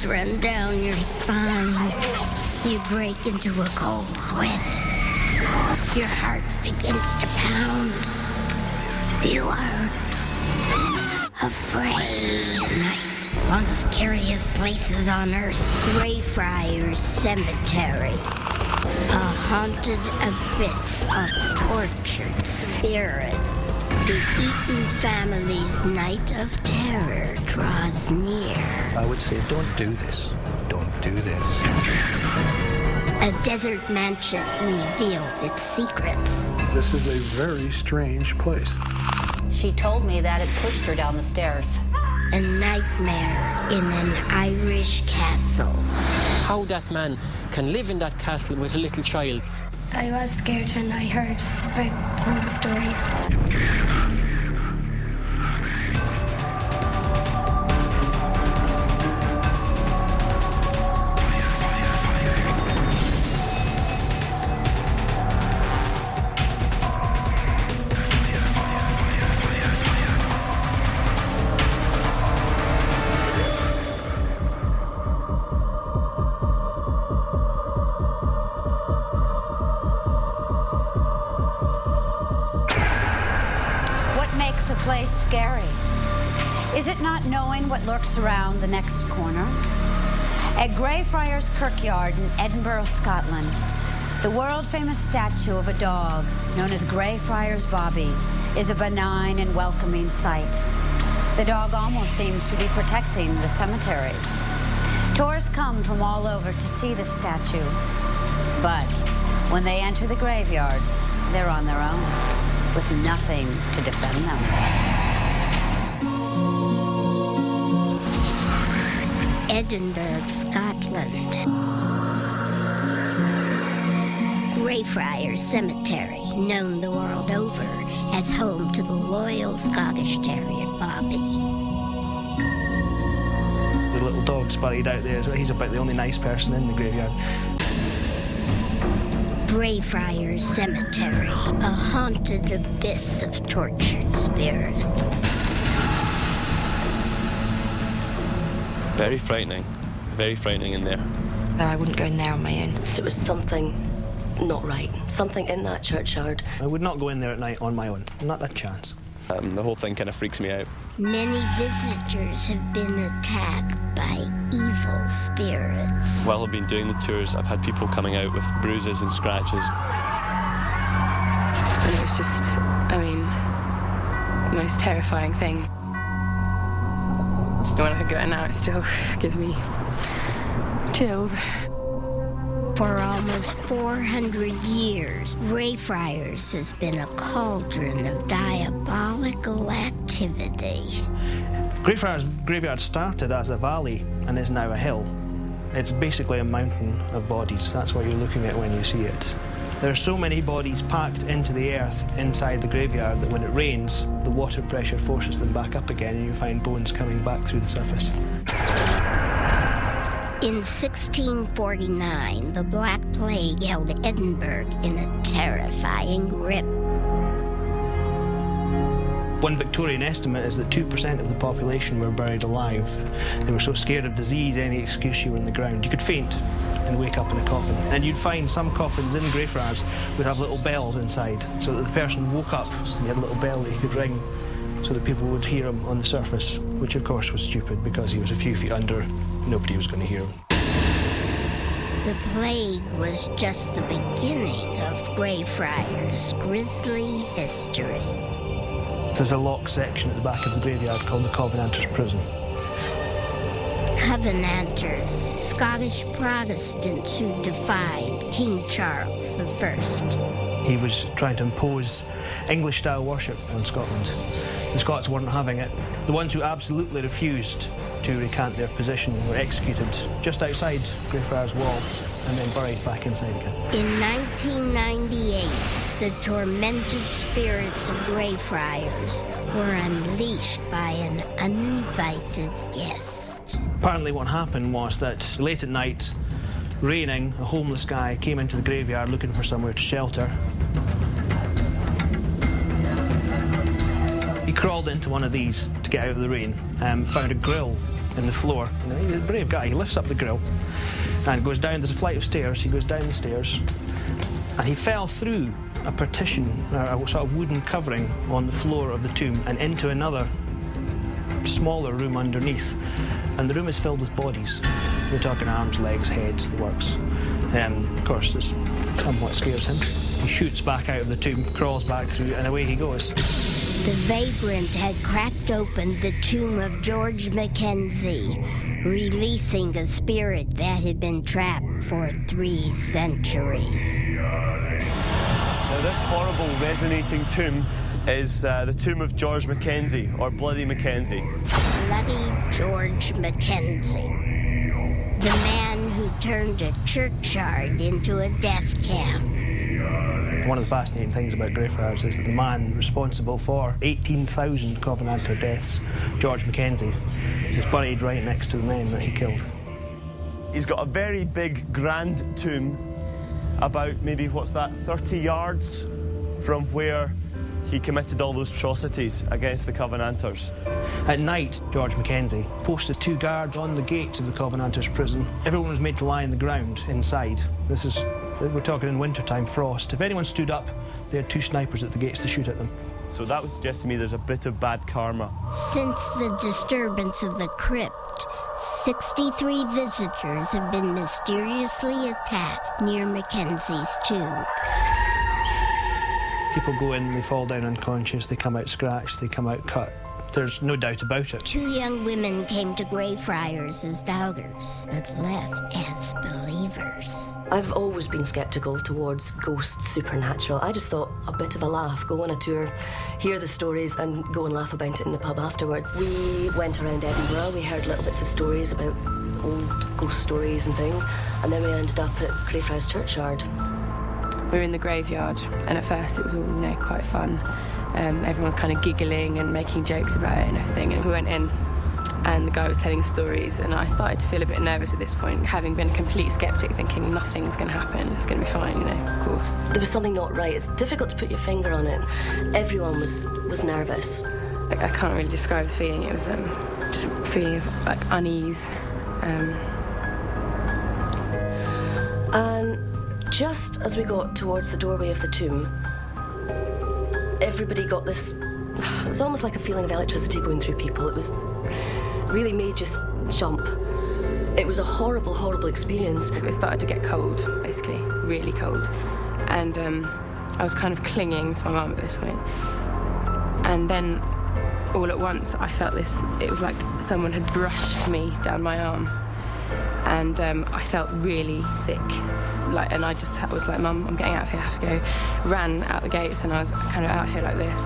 chills run down your spine. You break into a cold sweat. Your heart begins to pound. You are afraid tonight on Scariest Places on Earth, Greyfriars Cemetery. A haunted abyss of tortured spirit. The Eaton family's night of terror draws near. I would say, don't do this. Don't do this. A desert mansion reveals its secrets. This is a very strange place. She told me that it pushed her down the stairs. A nightmare in an Irish castle. How that man can live in that castle with a little child. I was scared when I heard about some of the stories. A place scary? Is it not knowing what lurks around the next corner? At Greyfriars Kirkyard in Edinburgh, Scotland, the world-famous statue of a dog known as Greyfriars Bobby is a benign and welcoming sight. The dog almost seems to be protecting the cemetery. Tourists come from all over to see the statue, but when they enter the graveyard, they're on their own, with nothing to defend them. Edinburgh, Scotland. Greyfriars Cemetery, known the world over as home to the loyal Scottish Terrier Bobby. The little dog's buried out there, so he's about the only nice person in the graveyard. Greyfriars Cemetery, a haunted abyss of tortured spirit. Very frightening in there. I wouldn't go in there on my own. It was something not right, something in that churchyard. I would not go in there at night on my own, not a chance. The whole thing kind of freaks me out. Many visitors have been attacked by evil spirits. While I've been doing the tours, I've had people coming out with bruises and scratches. And it was just, the most terrifying thing. And when I think about it now, it still gives me chills. For almost 400 years, Greyfriars has been a cauldron of diabolical activity. Greyfriars Graveyard started as a valley and is now a hill. It's basically a mountain of bodies. That's what you're looking at when you see it. There are so many bodies packed into the earth inside the graveyard that when it rains, the water pressure forces them back up again and you find bones coming back through the surface. In 1649, the Black Plague held Edinburgh in a terrifying grip. One Victorian estimate is that 2% of the population were buried alive. They were so scared of disease, any excuse you were in the ground. You could faint and wake up in a coffin. And you'd find some coffins in Greyfriars would have little bells inside, so that the person woke up and he had a little bell that he could ring so that people would hear him on the surface, which of course was stupid because he was a few feet under. Nobody was going to hear him. The plague was just the beginning of Greyfriars' grisly history. There's a locked section at the back of the graveyard called the Covenanters' Prison. Covenanters, Scottish Protestants who defied King Charles I. He was trying to impose English-style worship on Scotland. The Scots weren't having it. The ones who absolutely refused to recant their position were executed just outside Greyfriars Wall and then buried back inside again. In 1998, the tormented spirits of Greyfriars were unleashed by an uninvited guest. Apparently what happened was that late at night, raining, a homeless guy came into the graveyard looking for somewhere to shelter. He crawled into one of these to get out of the rain, found a grill in the floor. You know, he's a brave guy. He lifts up the grill and goes down. There's a flight of stairs. He goes down the stairs, and he fell through a partition, a sort of wooden covering on the floor of the tomb, and into another smaller room underneath. And the room is filled with bodies. We're talking arms, legs, heads, the works. Of course, this somewhat scares him. He shoots back out of the tomb, crawls back through, and away he goes. The vagrant had cracked open the tomb of George Mackenzie, releasing a spirit that had been trapped for 3 centuries. Now, this horrible resonating tomb is the tomb of George Mackenzie, or Bloody Mackenzie. Bloody George Mackenzie. The man who turned a churchyard into a death camp. One of the fascinating things about Greyfriars is that the man responsible for 18,000 Covenanter deaths, George Mackenzie, is buried right next to the men that he killed. He's got a very big, grand tomb, about maybe, 30 yards from where he committed all those atrocities against the Covenanters. At night, George Mackenzie posted 2 guards on the gates of the Covenanters' prison. Everyone was made to lie on the ground inside. We're talking in wintertime, frost. If anyone stood up, they had 2 snipers at the gates to shoot at them. So that would suggest to me there's a bit of bad karma. Since the disturbance of the crypt, 63 visitors have been mysteriously attacked near Mackenzie's tomb. People go in, they fall down unconscious, they come out scratched, they come out cut. There's no doubt about it. 2 young women came to Greyfriars as doubters, but left as believers. I've always been sceptical towards ghosts, supernatural. I just thought a bit of a laugh, go on a tour, hear the stories and go and laugh about it in the pub afterwards. We went around Edinburgh, we heard little bits of stories about old ghost stories and things, and then we ended up at Greyfriars Churchyard. We were in the graveyard, and at first it was all, quite fun. Everyone's kind of giggling and making jokes about it and everything. And we went in, and the guy was telling stories, and I started to feel a bit nervous at this point, having been a complete skeptic, thinking nothing's going to happen, it's going to be fine, of course. There was something not right. It's difficult to put your finger on it. Everyone was nervous. I can't really describe the feeling. It was just a feeling of unease. And just as we got towards the doorway of the tomb, everybody got this, it was almost like a feeling of electricity going through people. It was really made you jump. It was a horrible, horrible experience. It started to get cold, basically, really cold. And I was kind of clinging to my mum at this point. And then all at once I felt this, it was like someone had brushed me down my arm. And I felt really sick. And I just was like, Mum, I'm getting out of here, I have to go. Ran out the gates, and I was kind of out here like this.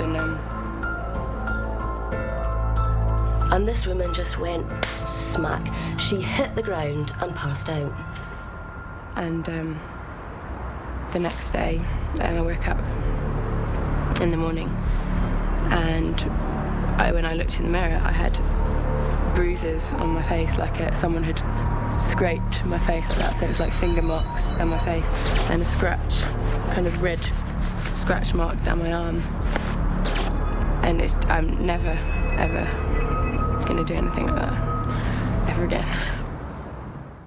And this woman just went smack. She hit the ground and passed out. And the next day, I woke up in the morning, and when I looked in the mirror, I had bruises on my face, like someone had scraped my face like that, so it was like finger marks down my face, and a scratch, kind of red scratch mark down my arm. And I'm never, ever going to do anything like that ever again.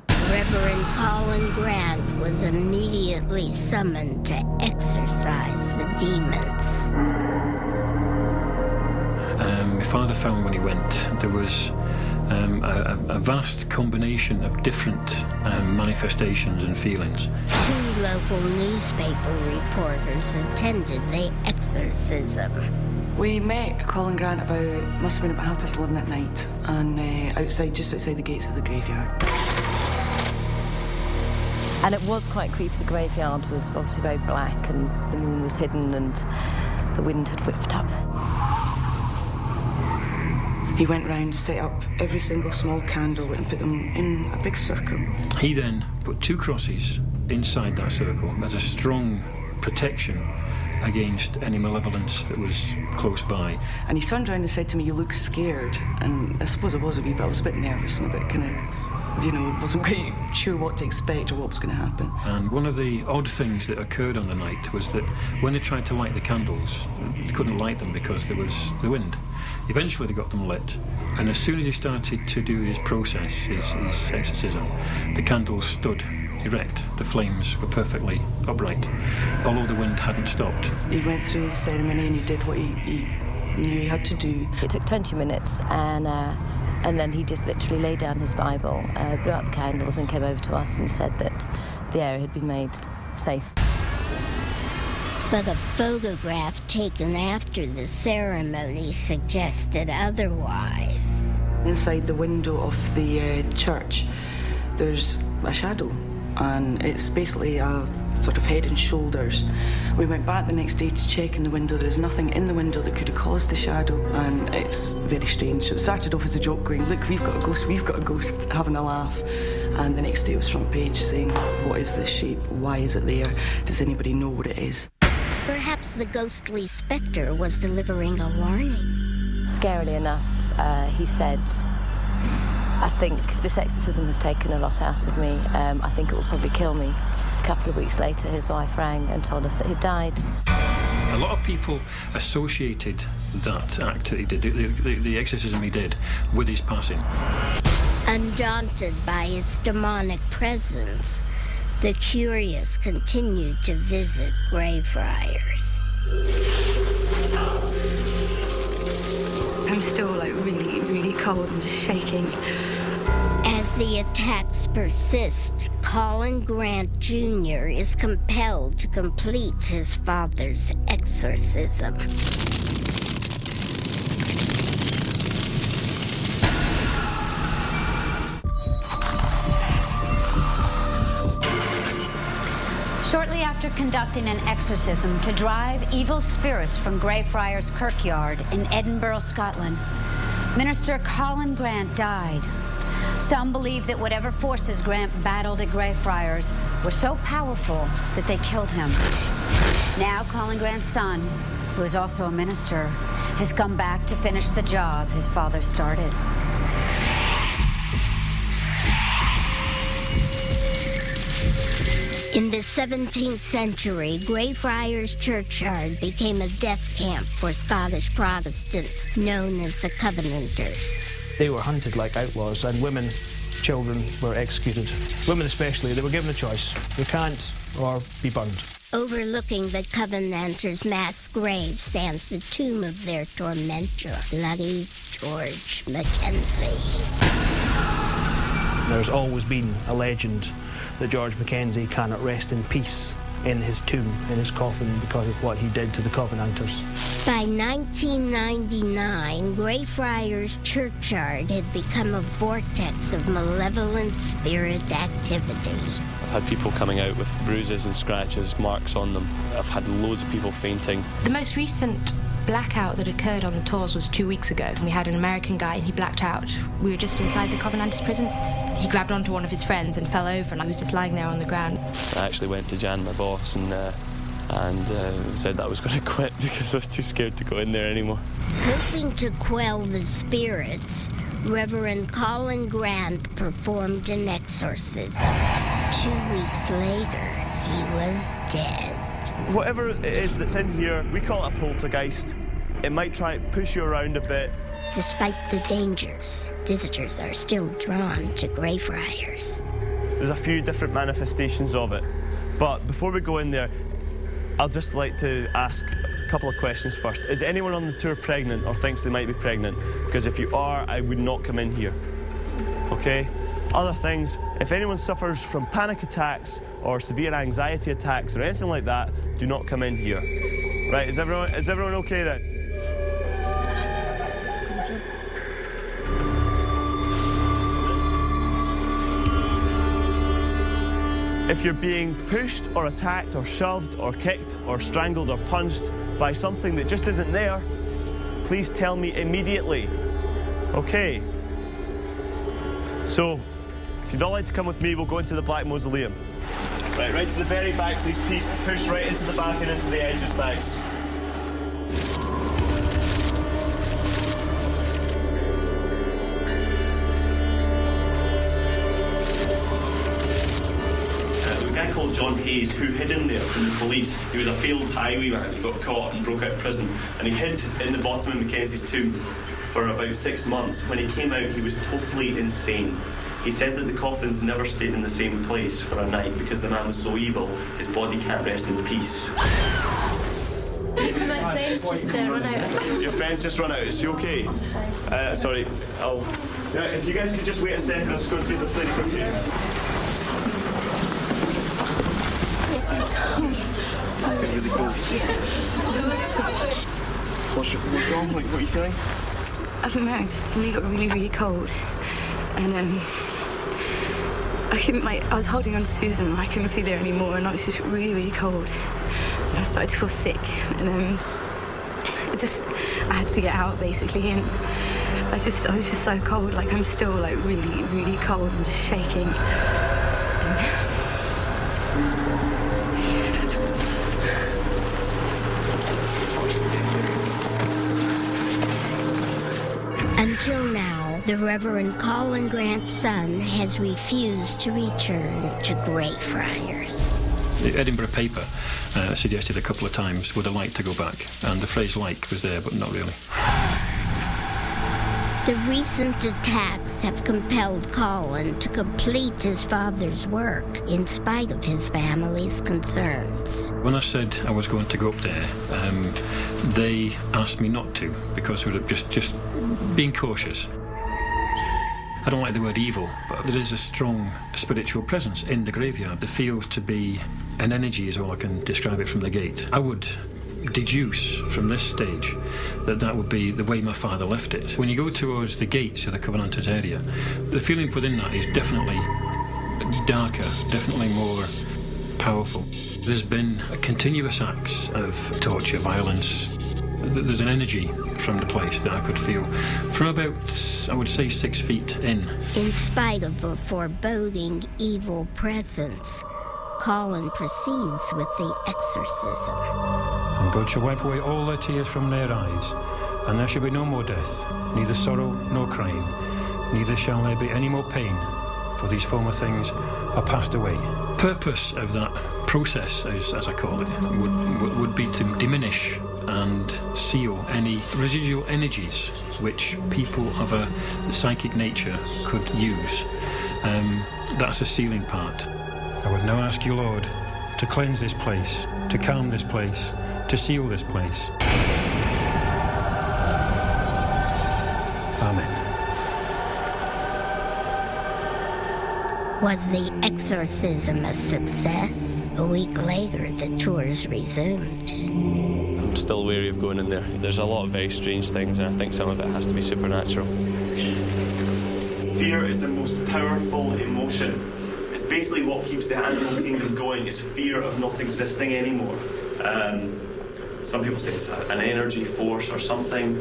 Reverend Colin Grant was immediately summoned to exorcise the demons. My father found when he went there was a vast combination of different manifestations and feelings. 2 local newspaper reporters attended the exorcism. We met Colin Grant must have been about 11:30 at night, and just outside the gates of the graveyard. And it was quite creepy. The graveyard was obviously very black, and the moon was hidden, and the wind had whipped up. He went round, set up every single small candle and put them in a big circle. He then put 2 crosses inside that circle as a strong protection against any malevolence that was close by. And he turned around and said to me, "You look scared." And I suppose I was a wee bit. I was a bit nervous and a bit kind of you know, wasn't quite sure what to expect or what was going to happen. And one of the odd things that occurred on the night was that when they tried to light the candles, they couldn't light them because there was the wind. Eventually they got them lit, and as soon as he started to do his process, his exorcism, the candles stood erect. The flames were perfectly upright, although the wind hadn't stopped. He went through his ceremony and he did what he knew he had to do. It took 20 minutes, and then he just literally laid down his Bible, blew out the candles and came over to us and said that the area had been made safe. But a photograph taken after the ceremony suggested otherwise. Inside the window of the church, there's a shadow, and it's basically a sort of head and shoulders. We went back the next day to check in the window. There's nothing in the window that could have caused the shadow, and it's very strange. So it started off as a joke going, look, we've got a ghost, having a laugh. And the next day it was front page saying, what is this shape? Why is it there? Does anybody know what it is? Perhaps the ghostly spectre was delivering a warning. Scarily enough, he said, I think this exorcism has taken a lot out of me. I think it will probably kill me. A couple of weeks later, his wife rang and told us that he'd died. A lot of people associated that act that he did, the exorcism he did, with his passing. Undaunted by its demonic presence, the curious continued to visit Greyfriars. I'm still really, really cold and just shaking. As the attacks persist, Colin Grant Jr. is compelled to complete his father's exorcism. Shortly after conducting an exorcism to drive evil spirits from Greyfriars Kirkyard in Edinburgh, Scotland, Minister Colin Grant died. Some believe that whatever forces Grant battled at Greyfriars were so powerful that they killed him. Now Colin Grant's son, who is also a minister, has come back to finish the job his father started. In the 17th century, Greyfriars Churchyard became a death camp for Scottish Protestants known as the Covenanters. They were hunted like outlaws, and women, children were executed. Women especially, they were given a choice. Recant or be burned. Overlooking the Covenanters' mass grave stands the tomb of their tormentor, bloody George Mackenzie. There's always been a legend that George Mackenzie cannot rest in peace in his tomb, in his coffin, because of what he did to the Covenanters. By 1999, Greyfriars Churchyard had become a vortex of malevolent spirit activity. I've had people coming out with bruises and scratches, marks on them. I've had loads of people fainting. The most recent blackout that occurred on the tours was 2 weeks ago. We had an American guy and he blacked out. We were just inside the Covenanters prison. He grabbed onto one of his friends and fell over, and I was just lying there on the ground. I actually went to Jan, my boss, and said that I was going to quit because I was too scared to go in there anymore. Hoping to quell the spirits, Reverend Colin Grant performed an exorcism. 2 weeks later, he was dead. Whatever it is that's in here, we call it a poltergeist. It might try and push you around a bit. Despite the dangers, visitors are still drawn to Greyfriars. There's a few different manifestations of it. But before we go in there, I'd just like to ask a couple of questions first. Is anyone on the tour pregnant or thinks they might be pregnant? Because if you are, I would not come in here. Okay? Other things, if anyone suffers from panic attacks or severe anxiety attacks or anything like that, do not come in here. Right, is everyone okay then? If you're being pushed or attacked or shoved or kicked or strangled or punched by something that just isn't there, please tell me immediately. Okay. So, if you'd all like to come with me, we'll go into the Black Mausoleum. Right to the very back, please push right into the back and into the edges, thanks. John Hayes, who hid in there from the police. He was a failed highwayman. He got caught and broke out of prison, and he hid in the bottom of Mackenzie's tomb for about 6 months. When he came out, he was totally insane. He said that the coffins never stayed in the same place for a night because the man was so evil, his body can't rest in peace. My friends just run out. Your friends just run out. Is she okay? Sorry. If you guys could just wait a second, I'll just go and see if this lady's okay. Really cold. What's wrong? What are you feeling? I don't know, I just suddenly got really, really cold. And I was holding on to Susan and I couldn't feel her anymore, and I was just really, really cold. And I started to feel sick, and I had to get out basically, and I was just so cold. Like, I'm still like really, really cold and just shaking. Until now, the Reverend Colin Grant's son has refused to return to Greyfriars. The Edinburgh paper suggested a couple of times would I like to go back, and the phrase like was there, but not really. The recent attacks have compelled Colin to complete his father's work in spite of his family's concerns. When I said I was going to go up there, they asked me not to because we were just being cautious. I don't like the word evil, but there is a strong spiritual presence in the graveyard. There feels to be an energy, is all I can describe it from the gate. I would deduce from this stage that would be the way my father left it. When you go towards the gates of the Covenanters area, the feeling within that is definitely darker, definitely more powerful. There's been continuous acts of torture, violence. There's an energy from the place that I could feel from about, I would say, 6 feet in. In spite of a foreboding evil presence, Colin proceeds with the exorcism. And God shall wipe away all their tears from their eyes, and there shall be no more death, neither sorrow nor crying, neither shall there be any more pain, for these former things are passed away. Purpose of that process, as I call it, would be to diminish and seal any residual energies which people of a psychic nature could use. That's the sealing part. I would now ask you, Lord, to cleanse this place, to calm this place, to seal this place. Amen. Was the exorcism a success? A week later, the tours resumed. I'm still wary of going in there. There's a lot of very strange things, and I think some of it has to be supernatural. Fear is the most powerful emotion. It's basically what keeps the animal kingdom going, is fear of not existing anymore. Some people say it's an energy force or something.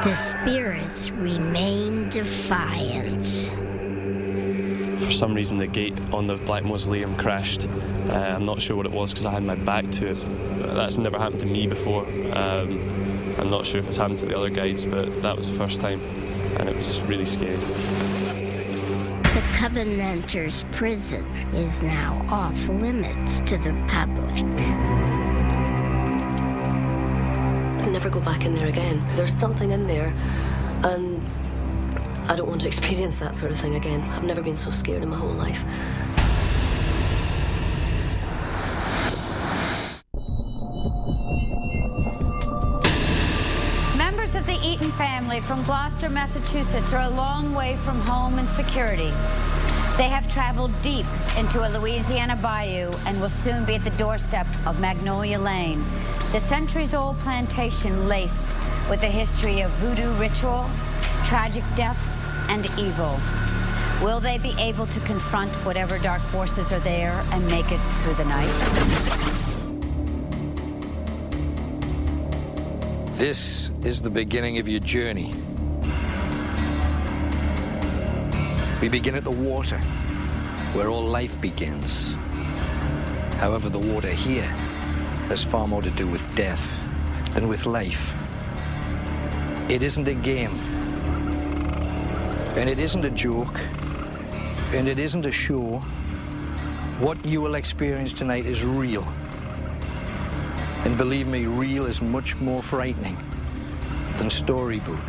The spirits remain defiant. For some reason, the gate on the Black Mausoleum crashed. I'm not sure what it was because I had my back to it. That's never happened to me before. I'm not sure if it's happened to the other guides, but that was the first time, and it was really scary. The Covenanters' prison is now off limits to the public. I'd never go back in there again. There's something in there, and I don't want to experience that sort of thing again. I've never been so scared in my whole life. Members of the Eaton family from Gloucester, Massachusetts are a long way from home and security. They have traveled deep into a Louisiana bayou and will soon be at the doorstep of Magnolia Lane, the centuries-old plantation laced with a history of voodoo ritual, tragic deaths, and evil. Will they be able to confront whatever dark forces are there and make it through the night? This is the beginning of your journey. We begin at the water, where all life begins. However, the water here has far more to do with death than with life. It isn't a game. And it isn't a joke, and it isn't a show. What you will experience tonight is real. And believe me, real is much more frightening than storybook.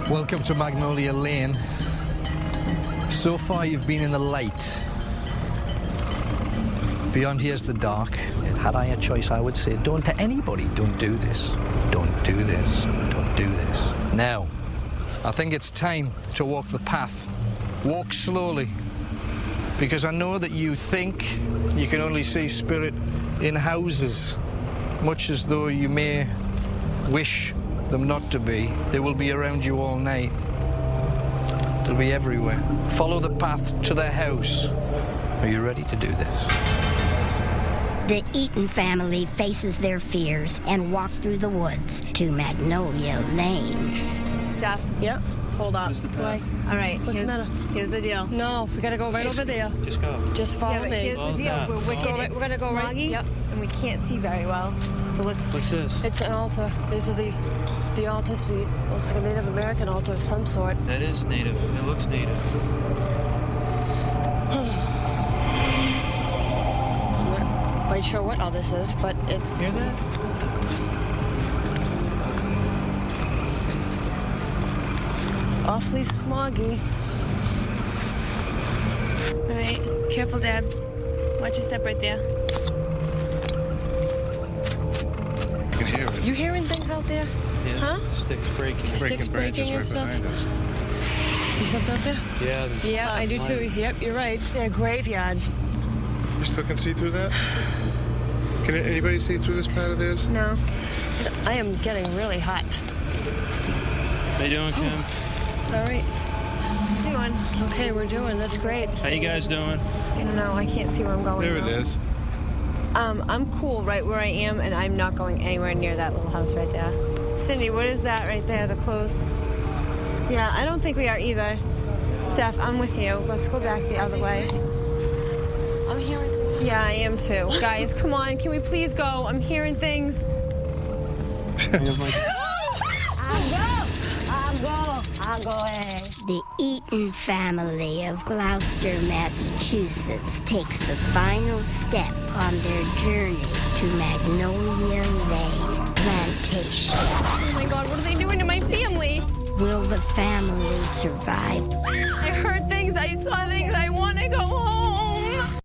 Welcome to Magnolia Lane. So far you've been in the light. Beyond here's the dark. Had I a choice, I would say, don't to anybody, don't do this. Don't do this. Don't do this. Now, I think it's time to walk the path. Walk slowly. Because I know that you think you can only see spirit in houses, much as though you may wish them not to be. They will be around you all night. They'll be everywhere. Follow the path to their house. Are you ready to do this? The Eaton family faces their fears and walks through the woods to Magnolia Lane. Steph? Yep. Hold up. Why? All right. What's the matter? Here's the deal. No, we gotta go right over there. Just go. Just follow me. Here's the deal. We're wicked. We're gonna go right. Yep. And we can't see very well. So let's. What's this? It's an altar. These are the altar seat. It's like a Native American altar of some sort. That is native. It looks native. I'm not quite sure what all this is, but it's... Hear that? Awfully smoggy. All right. Careful, Dad. Watch your step right there. You can hear it. You hearing things out there? Yeah. Huh? Sticks breaking. Sticks breaking and stuff? See something out there? Yeah. Yeah, I do too. Yep, you're right. A graveyard. You still can see through that? Can anybody see through this part of this? No. I am getting really hot. How you doing, Kim? All right. Doing. Okay, we're doing. That's great. How you guys doing? I don't know. I can't see where I'm going. There it now. is. I'm cool right where I am, and I'm not going anywhere near that little house right there. Cindy, what is that right there, the clothes? Yeah, I don't think we are either. Steph, I'm with you. Let's go back the other way. I'm hearing things. Yeah, I am too. Guys, come on. Can we please go? I'm hearing things. I'll go ahead. The Eaton family of Gloucester, Massachusetts takes the final step on their journey to Magnolia Lane Plantation. Oh my God, what are they doing to my family? Will the family survive? I heard things, I saw things, I want to go home.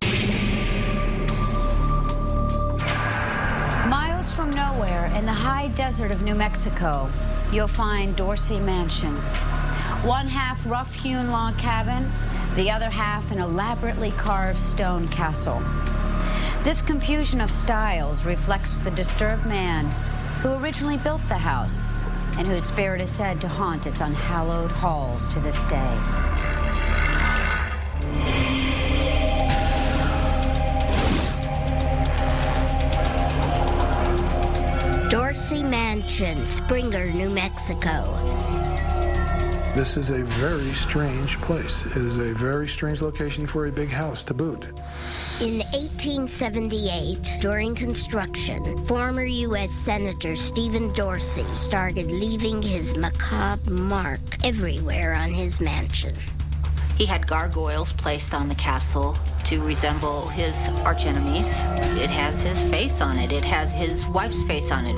Miles from nowhere in the high desert of New Mexico, you'll find Dorsey Mansion. One half rough-hewn log cabin, the other half an elaborately carved stone castle. This confusion of styles reflects the disturbed man who originally built the house and whose spirit is said to haunt its unhallowed halls to this day. Dorsey Mansion, Springer, New Mexico. This is a very strange place. It is a very strange location for a big house to boot. In 1878, during construction, former U.S. Senator Stephen Dorsey started leaving his macabre mark everywhere on his mansion. He had gargoyles placed on the castle to resemble his archenemies. It has his face on it. It has his wife's face on it.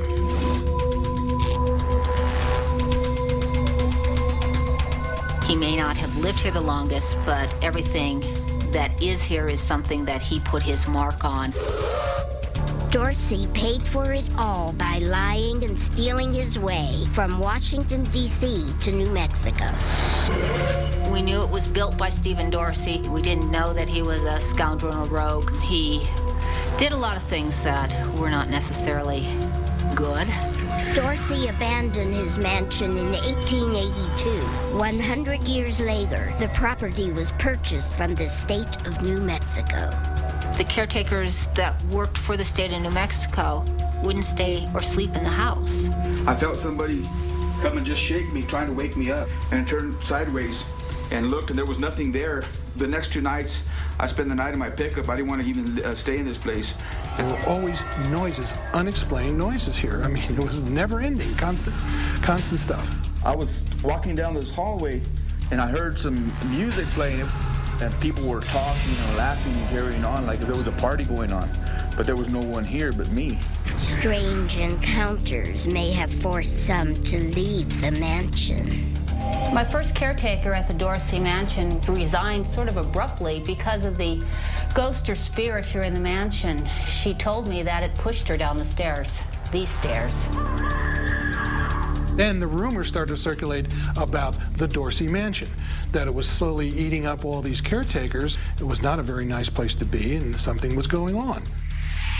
He may not have lived here the longest, but everything that is here is something that he put his mark on. Dorsey paid for it all by lying and stealing his way from Washington, D.C. to New Mexico. We knew it was built by Stephen Dorsey. We didn't know that he was a scoundrel and a rogue. He did a lot of things that were not necessarily good. Dorsey abandoned his mansion in 1882. 100 years later, the property was purchased from the state of New Mexico. The caretakers that worked for the state of New Mexico wouldn't stay or sleep in the house. I felt somebody come and just shake me, trying to wake me up, and turned sideways. and looked, and there was nothing there. The next 2 nights, I spent the night in my pickup. I didn't want to even stay in this place. There were always noises, unexplained noises here. I mean, it was never ending, constant stuff. I was walking down this hallway, and I heard some music playing, and people were talking and laughing and carrying on like there was a party going on. But there was no one here but me. Strange encounters may have forced some to leave the mansion. My first caretaker at the Dorsey Mansion resigned sort of abruptly because of the ghost or spirit here in the mansion. She told me that it pushed her down the stairs, these stairs. Then the rumors started to circulate about the Dorsey Mansion, that it was slowly eating up all these caretakers. It was not a very nice place to be, and something was going on.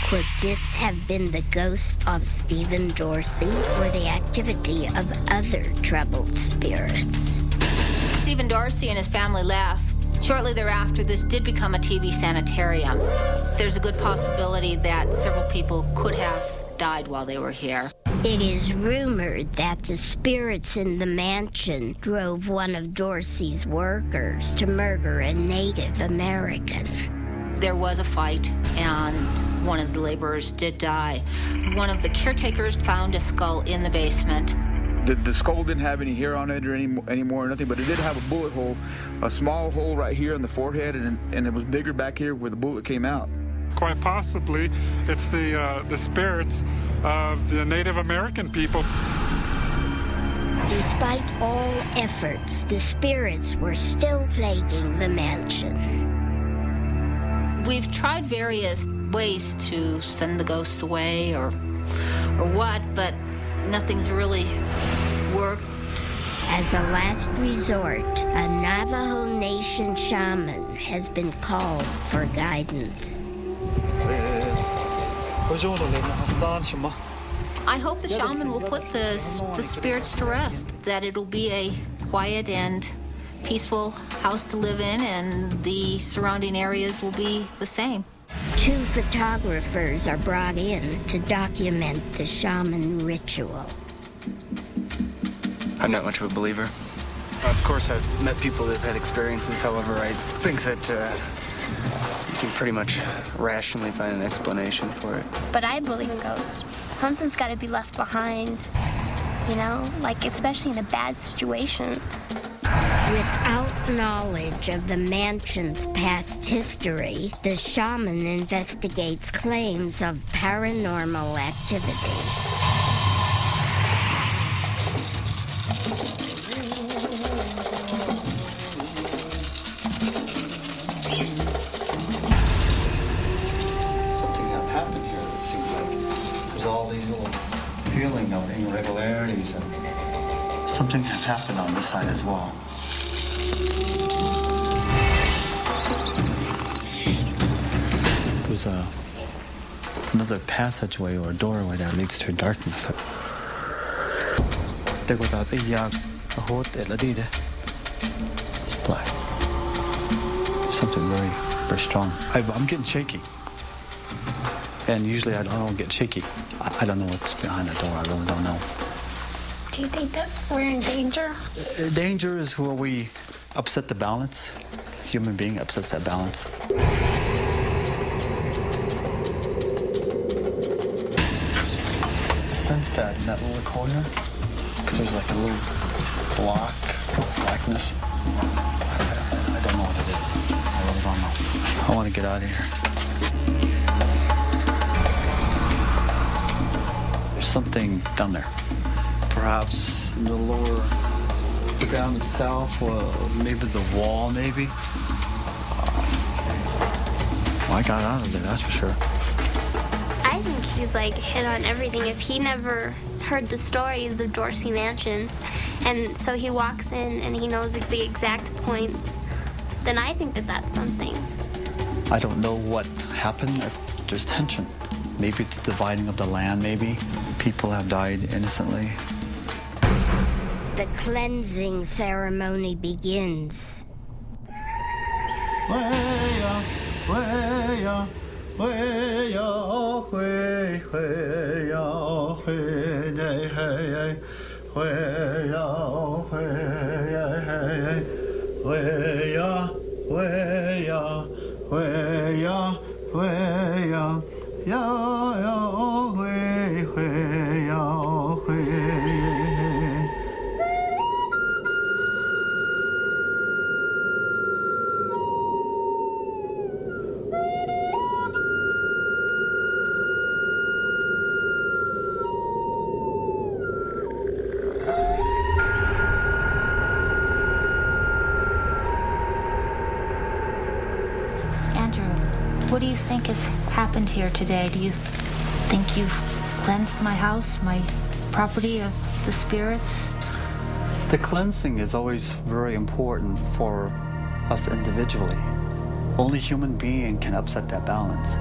Could this have been the ghost of Stephen Dorsey or the activity of other troubled spirits? Stephen Dorsey and his family left. Shortly thereafter, this did become a TB sanitarium. There's a good possibility that several people could have died while they were here. It is rumored that the spirits in the mansion drove one of Dorsey's workers to murder a Native American. There was a fight, and one of the laborers did die. One of the caretakers found a skull in the basement. The skull didn't have any hair on it or anymore or nothing, but it did have a bullet hole, a small hole right here in the forehead, and it was bigger back here where the bullet came out. Quite possibly, it's the spirits of the Native American people. Despite all efforts, the spirits were still plaguing the mansion. We've tried various ways to send the ghosts away or what, but nothing's really worked. As a last resort, a Navajo Nation shaman has been called for guidance. I hope the shaman will put the spirits to rest, that it'll be a quiet and peaceful house to live in, and the surrounding areas will be the same. 2 photographers are brought in to document the shaman ritual. I'm not much of a believer. Of course, I've met people that have had experiences. However, I think that you can pretty much rationally find an explanation for it. But I believe in ghosts. Something's got to be left behind, you know, like especially in a bad situation. Without knowledge of the mansion's past history, the shaman investigates claims of paranormal activity. Something that happened here, it seems like. There's all these little feeling of irregularities, and something has happened on this side as well. There's another passageway or doorway that leads to darkness. It's black. Something very, very strong. I'm getting shaky. And usually I don't get shaky. I don't know what's behind the door. I really don't know. Do you think that we're in danger? Danger is where we upset the balance. Human being upsets that balance. I sense that in that little corner, because there's like a little block of blackness. I don't know what it is. I really don't know. I want to get out of here. There's something down there. Perhaps in the lower, the ground itself, maybe the wall, maybe. Well, I got out of there, that's for sure. I think he's like hit on everything. If he never heard the stories of Dorsey Mansion, and so he walks in and he knows the exact points, then I think that that's something. I don't know what happened. There's tension. Maybe the dividing of the land, maybe. People have died innocently. The cleansing ceremony begins. think has happened here today? Do you think you've cleansed my house, my property of the spirits? The cleansing is always very important for us individually. Only human being can upset that balance.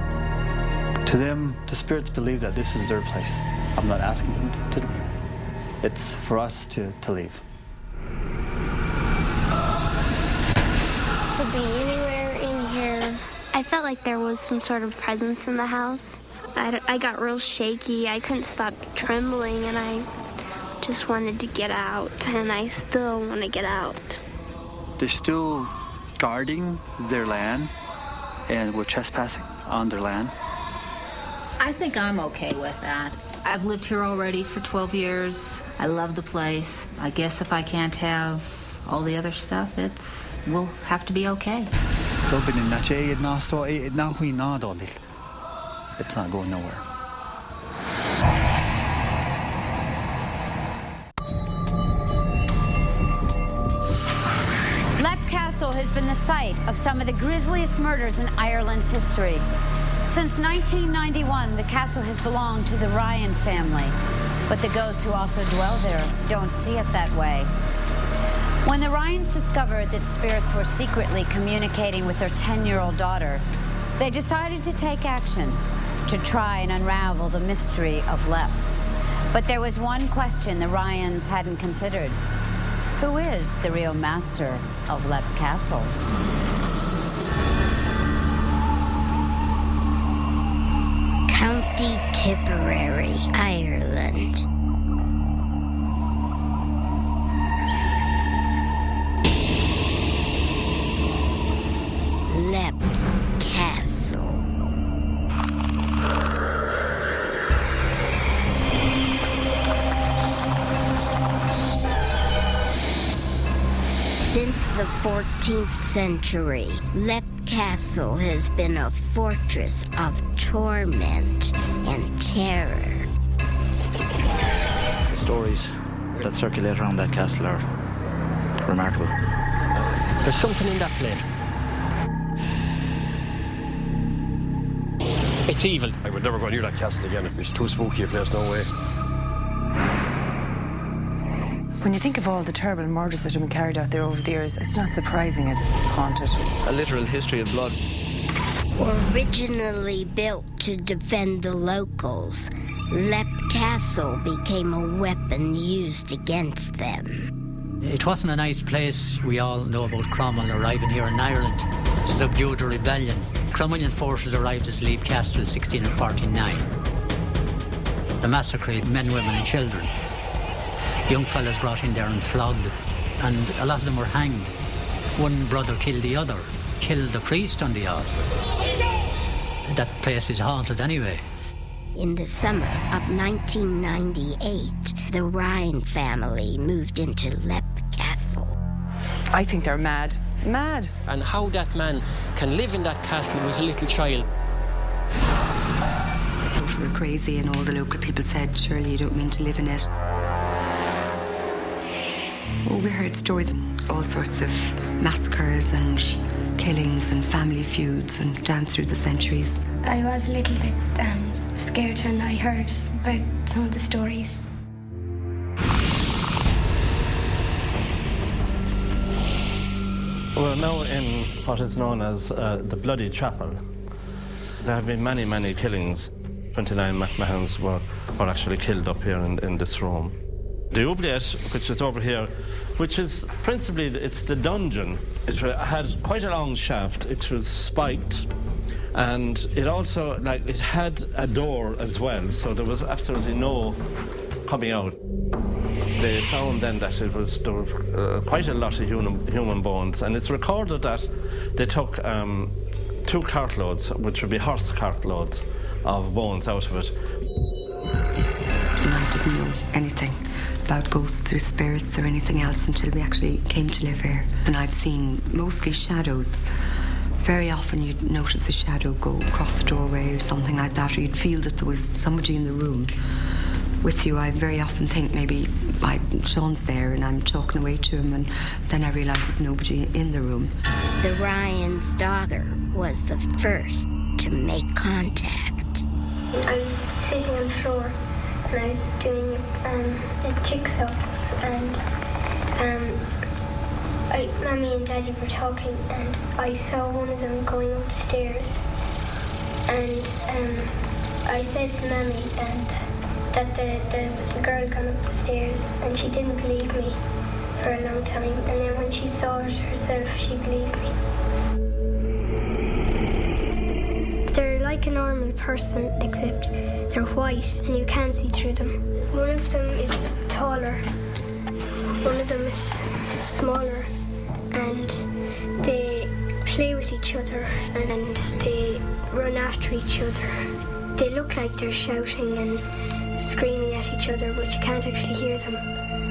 To them, the spirits believe that this is their place. I'm not asking them to. It's for us to leave. Could be anywhere in here. I felt like there was some sort of presence in the house. I got real shaky. I couldn't stop trembling, and I just wanted to get out, and I still want to get out. They're still guarding their land, and we're trespassing on their land. I think I'm okay with that. I've lived here already for 12 years. I love the place. I guess if I can't have all the other stuff, we'll have to be okay. It's not going nowhere. Leap Castle has been the site of some of the grisliest murders in Ireland's history. Since 1991, the castle has belonged to the Ryan family, but the ghosts who also dwell there don't see it that way. When the Ryans discovered that spirits were secretly communicating with their 10-year-old daughter, they decided to take action to try and unravel the mystery of Leap. But there was one question the Ryans hadn't considered. Who is the real master of Leap Castle? County Tipperary, Ireland. Leap Castle. Since the 14th century, Leap Castle has been a fortress of torment and terror. The stories that circulate around that castle are remarkable. There's something in that plate. It's evil. I would never go near that castle again. It's too spooky a place, no way. When you think of all the terrible murders that have been carried out there over the years, it's not surprising it's haunted. A literal history of blood. Originally built to defend the locals, Leap Castle became a weapon used against them. It wasn't a nice place. We all know about Cromwell arriving here in Ireland to subdue the rebellion. Cromwellian forces arrived at Leap Castle in 1649. They massacred men, women and children. Young fellas brought in there and flogged, and a lot of them were hanged. One brother killed the other, killed the priest on the altar. That place is haunted anyway. In the summer of 1998, the Ryan family moved into Leap Castle. I think they're mad. Mad. And how that man can live in that castle with a little child. I thought we were crazy, and all the local people said, surely you don't mean to live in it. Well, we heard stories, all sorts of massacres and killings and family feuds and down through the centuries. I was a little bit scared when I heard about some of the stories. We're now in what is known as the Bloody Chapel. There have been many, many killings. 29 MacMahons were actually killed up here in this room. The oubliette, which is over here, which is principally, it's the dungeon. It had quite a long shaft. It was spiked, and it also, it had a door as well, so there was absolutely no coming out. They found then that there was quite a lot of human bones, and it's recorded that they took 2 cartloads, which would be horse cartloads, of bones out of it. And I didn't know anything about ghosts or spirits or anything else until we actually came to live here. And I've seen mostly shadows. Very often you'd notice a shadow go across the doorway or something like that, or you'd feel that there was somebody in the room with you. I very often think maybe Sean's there and I'm talking away to him, and then I realise there's nobody in the room. The Ryan's daughter was the first to make contact. I was sitting on the floor and I was doing a jigsaw, and Mommy and Daddy were talking, and I saw one of them going up the stairs, and I said to Mommy that there was a girl going up the stairs, and she didn't believe me for a long time, and then when she saw it herself, she believed me. They're like a normal person, except they're white and you can't see through them. One of them is taller, one of them is smaller, and they play with each other and they run after each other. They look like they're shouting and screaming at each other, but you can't actually hear them.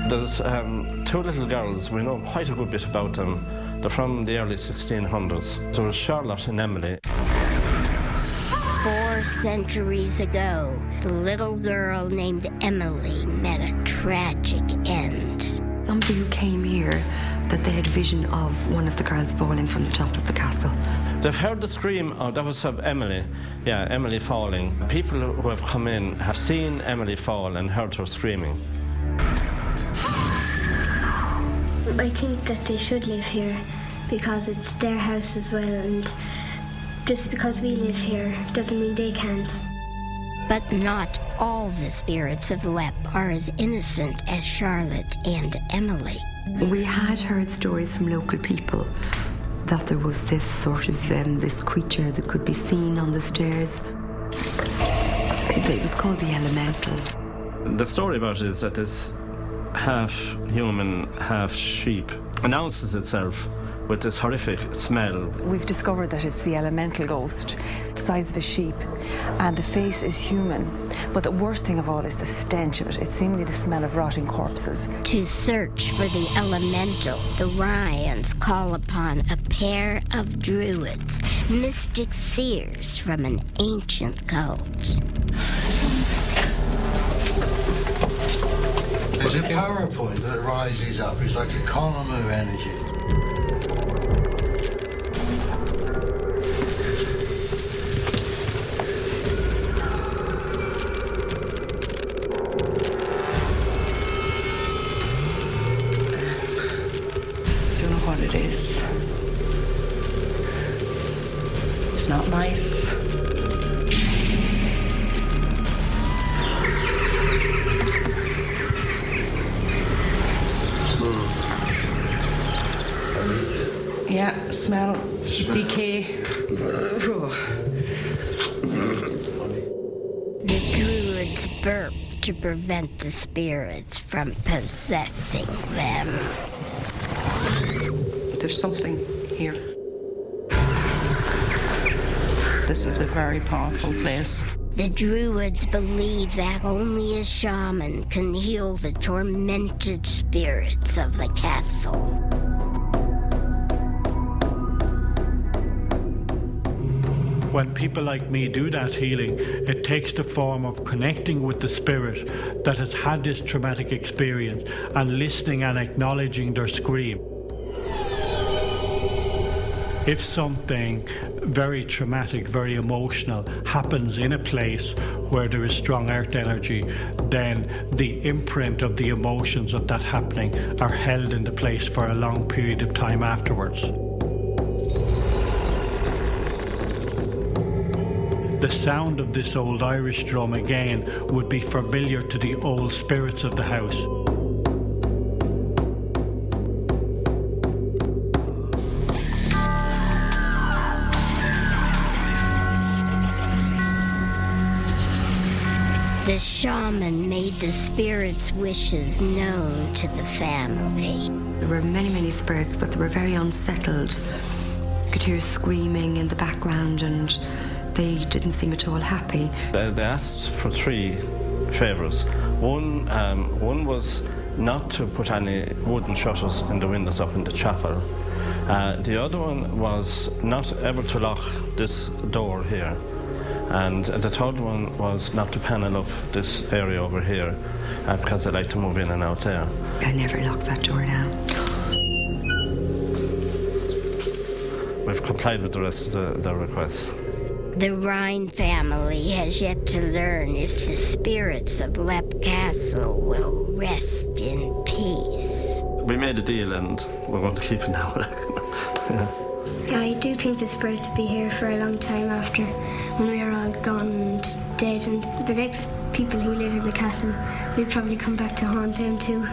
There's two little girls, we know quite a good bit about them. They're from the early 1600s. So it's Charlotte and Emily. 4 centuries ago, the little girl named Emily met a tragic end. Somebody who came here that they had vision of one of the girls falling from the top of the castle. They've heard the scream, that was of Emily. Yeah, Emily falling. People who have come in have seen Emily fall and heard her screaming. I think that they should live here because it's their house as well, and just because we live here doesn't mean they can't. But not all the spirits of Leap are as innocent as Charlotte and Emily. We had heard stories from local people that there was this sort of this creature that could be seen on the stairs. It was called the Elemental. The story about it is that this half human, half sheep announces itself with this horrific smell. We've discovered that it's the elemental ghost, the size of a sheep, and the face is human. But the worst thing of all is the stench of it. It's seemingly the smell of rotting corpses. To search for the elemental, the Ryans call upon a pair of Druids, mystic seers from an ancient cult. There's a power point that rises up. It's like a column of energy. Don't know what it is. It's not nice. Yeah, smell decay. The Druids burp to prevent the spirits from possessing them. There's something here. This is a very powerful place. The Druids believe that only a shaman can heal the tormented spirits of the castle. When people like me do that healing, it takes the form of connecting with the spirit that has had this traumatic experience and listening and acknowledging their scream. If something very traumatic, very emotional happens in a place where there is strong earth energy, then the imprint of the emotions of that happening are held in the place for a long period of time afterwards. The sound of this old Irish drum again would be familiar to the old spirits of the house. The shaman made the spirits' wishes known to the family. There were many, many spirits, but they were very unsettled. You could hear screaming in the background, and they didn't seem at all happy. They asked for 3 favours. One was not to put any wooden shutters in the windows up in the chapel. The other one was not ever to lock this door here. And the third one was not to panel up this area over here because they like to move in and out there. I never locked that door now. We've complied with the rest of their requests. The Rhine family has yet to learn if the spirits of Lepp Castle will rest in peace. We made a deal and we're going to keep it now. Yeah, I do think the spirits will be here for a long time after when we're all gone and dead, and the next people who live in the castle will probably come back to haunt them too.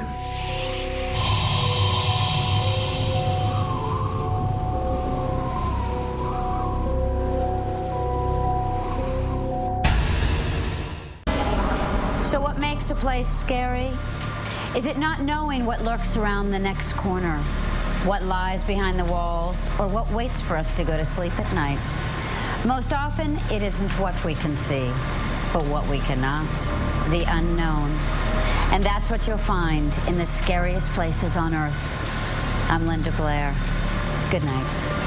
So what makes a place scary? Is it not knowing what lurks around the next corner, what lies behind the walls, or what waits for us to go to sleep at night? Most often, it isn't what we can see, but what we cannot, the unknown. And that's what you'll find in the scariest places on Earth. I'm Linda Blair. Good night.